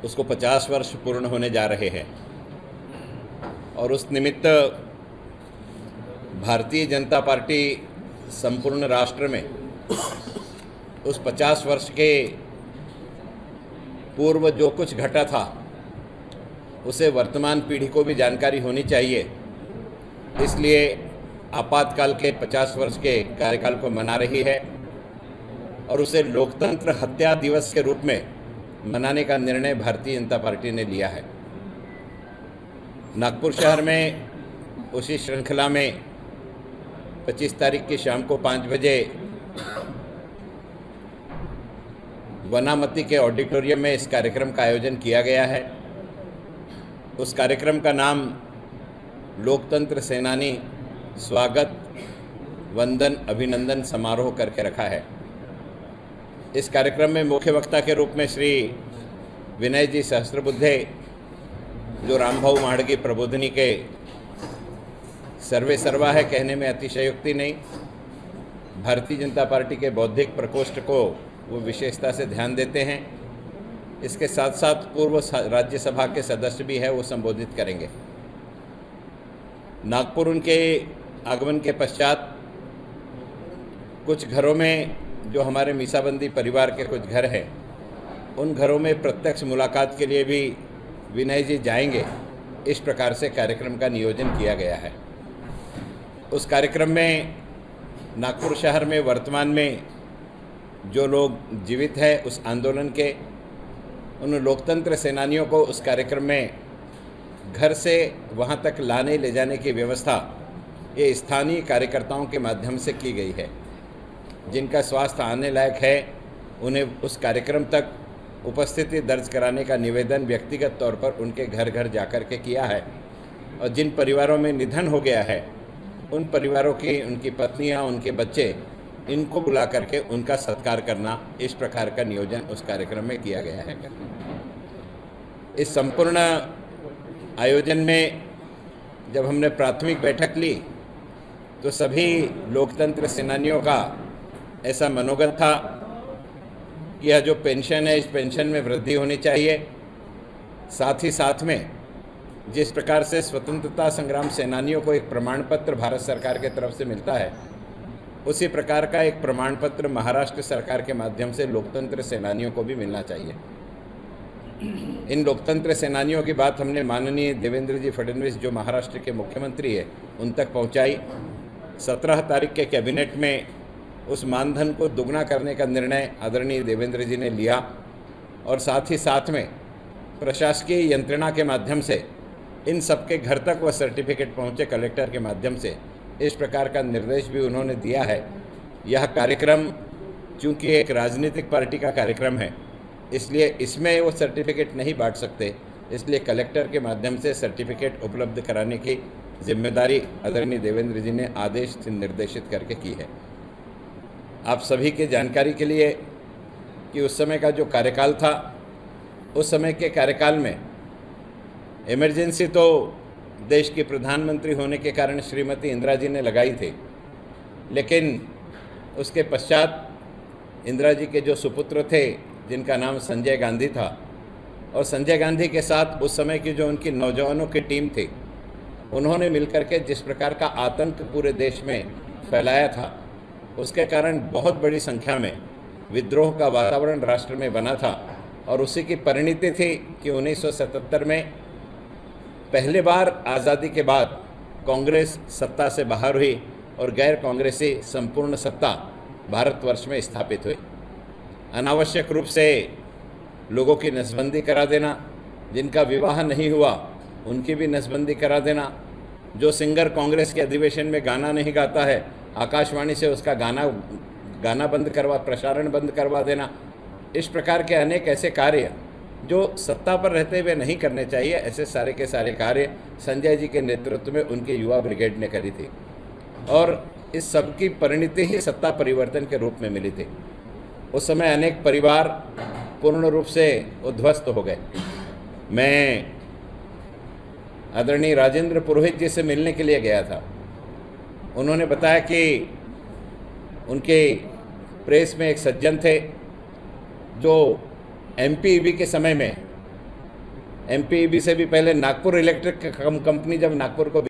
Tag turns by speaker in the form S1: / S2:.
S1: उसको 50 वर्ष पूर्ण होने जा रहे हैं और उस निमित्त भारतीय जनता पार्टी संपूर्ण राष्ट्र में उस 50 वर्ष के पूर्व जो कुछ घटा था उसे वर्तमान पीढ़ी को भी जानकारी होनी चाहिए, इसलिए आपातकाल के 50 वर्ष के कार्यकाल को मना रही है और उसे लोकतंत्र हत्या दिवस के रूप में मनाने का निर्णय भारतीय जनता पार्टी ने लिया है। नागपुर शहर में उसी श्रृंखला में 25 तारीख की शाम को 5 बजे वनामती के ऑडिटोरियम में इस कार्यक्रम का आयोजन किया गया है। उस कार्यक्रम का नाम लोकतंत्र सेनानी स्वागत वंदन अभिनंदन समारोह करके रखा है। इस कार्यक्रम में मुख्य वक्ता के रूप में श्री विनय जी सहस्त्रबुद्धे, जो रामभाऊ माड़गी प्रबोधिनी के सर्वे सर्वा है, कहने में अतिशयोक्ति नहीं। भारतीय जनता पार्टी के बौद्धिक प्रकोष्ठ को वो विशेषता से ध्यान देते हैं। इसके साथ साथ पूर्व राज्यसभा के सदस्य भी है, वो संबोधित करेंगे। नागपुर उनके आगमन के पश्चात कुछ घरों में, जो हमारे मीसाबंदी परिवार के कुछ घर हैं, उन घरों में प्रत्यक्ष मुलाकात के लिए भी विनय जी जाएंगे। इस प्रकार से कार्यक्रम का नियोजन किया गया है। उस कार्यक्रम में नागपुर शहर में वर्तमान में जो लोग जीवित हैं उस आंदोलन के, उन लोकतंत्र सेनानियों को उस कार्यक्रम में घर से वहाँ तक लाने ले जाने की व्यवस्था ये स्थानीय कार्यकर्ताओं के माध्यम से की गई है। जिनका स्वास्थ्य आने लायक है उन्हें उस कार्यक्रम तक उपस्थिति दर्ज कराने का निवेदन व्यक्तिगत तौर पर उनके घर घर जाकर के किया है। और जिन परिवारों में निधन हो गया है उन परिवारों की, उनकी पत्नियां, उनके बच्चे, इनको बुला करके उनका सत्कार करना, इस प्रकार का नियोजन उस कार्यक्रम में किया गया है। इस संपूर्ण आयोजन में जब हमने प्राथमिक बैठक ली तो सभी लोकतंत्र सेनानियों का ऐसा मनोगत था कि यह जो पेंशन है, इस पेंशन में वृद्धि होनी चाहिए। साथ ही साथ में जिस प्रकार से स्वतंत्रता संग्राम सेनानियों को एक प्रमाण पत्र भारत सरकार के तरफ से मिलता है, उसी प्रकार का एक प्रमाण पत्र महाराष्ट्र सरकार के माध्यम से लोकतंत्र सेनानियों को भी मिलना चाहिए। इन लोकतंत्र सेनानियों की बात हमने माननीय देवेंद्र जी फडणवीस, जो महाराष्ट्र के मुख्यमंत्री है, उन तक पहुंचाई। 17 तारीख के कैबिनेट में उस मानधन को दुगना करने का निर्णय आदरणीय देवेंद्र जी ने लिया और साथ ही साथ में प्रशासकीय यंत्रणा के माध्यम से इन सबके घर तक वह सर्टिफिकेट पहुंचे कलेक्टर के माध्यम से, इस प्रकार का निर्देश भी उन्होंने दिया है। यह कार्यक्रम चूंकि एक राजनीतिक पार्टी का कार्यक्रम है, इसलिए इसमें वो सर्टिफिकेट नहीं बांट सकते, इसलिए कलेक्टर के माध्यम से सर्टिफिकेट उपलब्ध कराने की जिम्मेदारी आदरणीय देवेंद्र जी ने आदेश से निर्देशित करके की है। आप सभी के जानकारी के लिए कि उस समय का जो कार्यकाल था, उस समय के कार्यकाल में इमरजेंसी तो देश की प्रधानमंत्री होने के कारण श्रीमती इंदिरा जी ने लगाई थी, लेकिन उसके पश्चात इंदिरा जी के जो सुपुत्र थे जिनका नाम संजय गांधी था, और संजय गांधी के साथ उस समय की जो उनकी नौजवानों की टीम थी, उन्होंने मिलकर के जिस प्रकार का आतंक पूरे देश में फैलाया था, उसके कारण बहुत बड़ी संख्या में विद्रोह का वातावरण राष्ट्र में बना था। और उसी की परिणति थी कि 1977 में पहले बार आज़ादी के बाद कांग्रेस सत्ता से बाहर हुई और गैर कांग्रेसी संपूर्ण सत्ता भारतवर्ष में स्थापित हुई। अनावश्यक रूप से लोगों की नसबंदी करा देना, जिनका विवाह नहीं हुआ उनकी भी नसबंदी करा देना, जो सिंगर कांग्रेस के अधिवेशन में गाना नहीं गाता है, आकाशवाणी से उसका गाना बंद करवा, प्रसारण बंद करवा देना। इस प्रकार के अनेक ऐसे कार्य जो सत्ता पर रहते हुए नहीं करने चाहिए, ऐसे सारे के सारे कार्य संजय जी के नेतृत्व में उनके युवा ब्रिगेड ने करी थी और इस सब की परिणति ही सत्ता परिवर्तन के रूप में मिली थी। उस समय अनेक परिवार पूर्ण रूप से उद्ध्वस्त हो गए। मैं आदरणीय राजेंद्र पुरोहित जी से मिलने के लिए गया था। उन्होंने बताया कि उनके प्रेस में एक सज्जन थे जो एमपीईबी के समय में एमपीईबी से भी पहले नागपुर इलेक्ट्रिक कंपनी जब नागपुर को